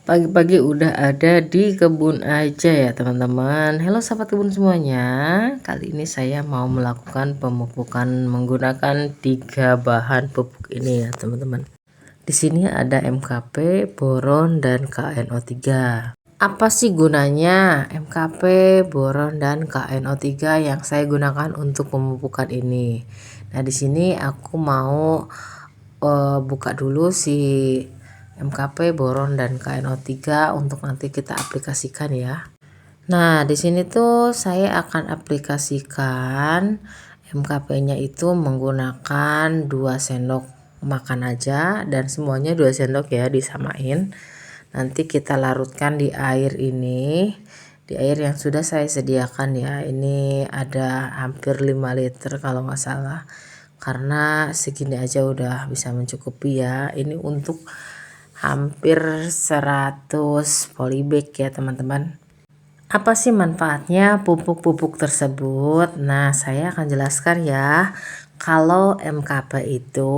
Pagi-pagi udah ada di kebun aja ya teman-teman. Halo sahabat kebun semuanya. Kali ini saya mau melakukan pemupukan menggunakan 3 bahan pupuk ini ya teman-teman. Di sini ada MKP, boron dan KNO3. Apa sih gunanya MKP, boron dan KNO3 yang saya gunakan untuk pemupukan ini? Nah, di sini aku mau buka dulu si MKP, boron dan KNO3 untuk nanti kita aplikasikan ya. Nah, di sini tuh saya akan aplikasikan MKP-nya itu menggunakan 2 sendok makan aja, dan semuanya 2 sendok ya, disamain. Nanti kita larutkan di air ini, di air yang sudah saya sediakan ya. Ini ada hampir 5 liter kalau nggak salah, karena segini aja udah bisa mencukupi ya. Ini untuk hampir 100 polybag ya teman-teman. Apa sih manfaatnya pupuk-pupuk tersebut? Nah, saya akan jelaskan ya. Kalau MKP itu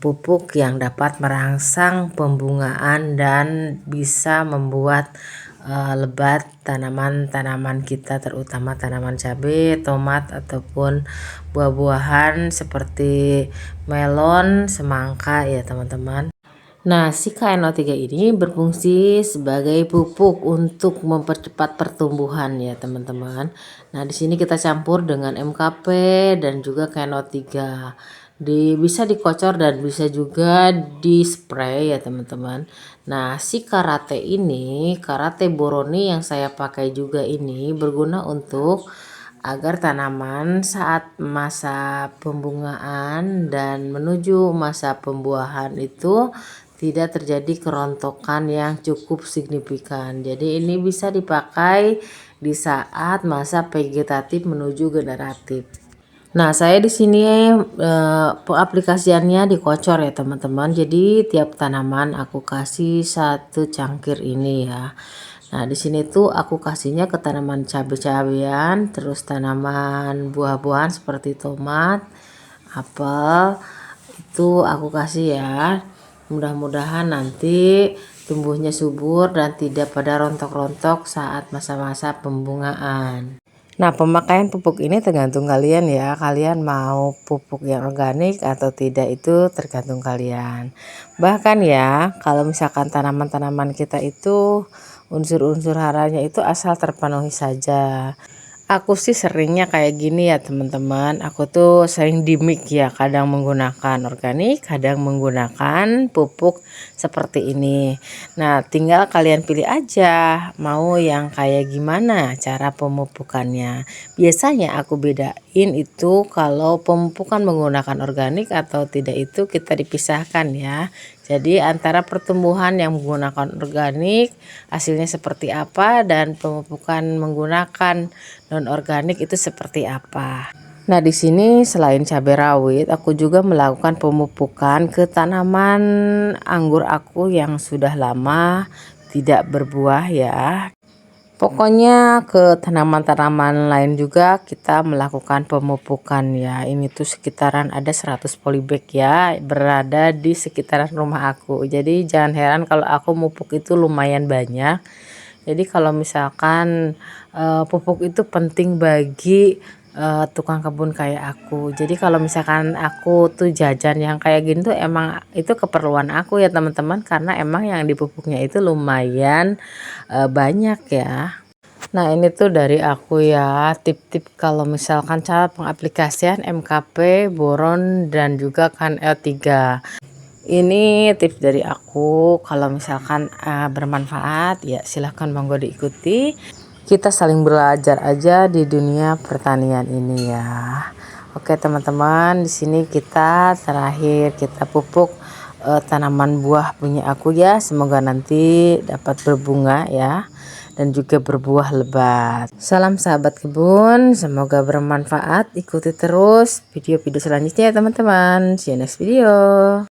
pupuk yang dapat merangsang pembungaan dan bisa membuat lebat tanaman-tanaman kita, terutama tanaman cabai, tomat ataupun buah-buahan seperti melon, semangka ya teman-teman. Nah, si KNO3 ini berfungsi sebagai pupuk untuk mempercepat pertumbuhan ya, teman-teman. Nah, di sini kita campur dengan MKP dan juga KNO3. Bisa dikocor dan bisa juga di spray ya, teman-teman. Nah, si karate boroni yang saya pakai juga ini berguna untuk agar tanaman saat masa pembungaan dan menuju masa pembuahan itu tidak terjadi kerontokan yang cukup signifikan. Jadi ini bisa dipakai di saat masa vegetatif menuju generatif. Nah, saya di sini aplikasiannya dikocor ya teman-teman. Jadi tiap tanaman aku kasih 1 cangkir ini ya. Nah, di sini tuh aku kasihnya ke tanaman cabai-cabean, terus tanaman buah-buahan seperti tomat, apel, itu aku kasih ya. Mudah-mudahan nanti tumbuhnya subur dan tidak pada rontok-rontok saat masa-masa pembungaan. Nah, pemakaian pupuk ini tergantung kalian ya. Kalian mau pupuk yang organik atau tidak itu tergantung kalian. Bahkan ya, kalau misalkan tanaman-tanaman kita itu unsur-unsur haranya itu asal terpenuhi saja. Aku sih seringnya kayak gini ya teman-teman. Aku tuh sering dimik ya, kadang menggunakan organik, kadang menggunakan pupuk seperti ini. Nah, tinggal kalian pilih aja mau yang kayak gimana cara pemupukannya. Biasanya aku bedain itu kalau pemupukan menggunakan organik atau tidak itu kita dipisahkan ya. Jadi antara pertumbuhan yang menggunakan organik hasilnya seperti apa dan pemupukan menggunakan non organik itu seperti apa. Nah, di sini selain cabai rawit, aku juga melakukan pemupukan ke tanaman anggur aku yang sudah lama tidak berbuah ya. Pokoknya ke tanaman-tanaman lain juga kita melakukan pemupukan ya. Ini tuh sekitaran ada 100 polybag ya, berada di sekitaran rumah aku. Jadi jangan heran kalau aku mupuk itu lumayan banyak. Jadi kalau misalkan pupuk itu penting bagi tukang kebun kayak aku. Jadi kalau misalkan aku tuh jajan yang kayak gini tuh emang itu keperluan aku ya teman-teman, karena emang yang dipupuknya itu lumayan banyak ya. Nah, ini tuh dari aku ya, tip-tip kalau misalkan cara pengaplikasian MKP, boron dan juga KNO3. Ini tips dari aku. Kalau misalkan bermanfaat ya silahkan monggo diikuti. Kita saling belajar aja di dunia pertanian ini ya. Oke teman-teman, di sini kita terakhir kita pupuk tanaman buah punya aku ya. Semoga nanti dapat berbunga ya dan juga berbuah lebat. Salam sahabat kebun, semoga bermanfaat. Ikuti terus video-video selanjutnya ya teman-teman. See you next video.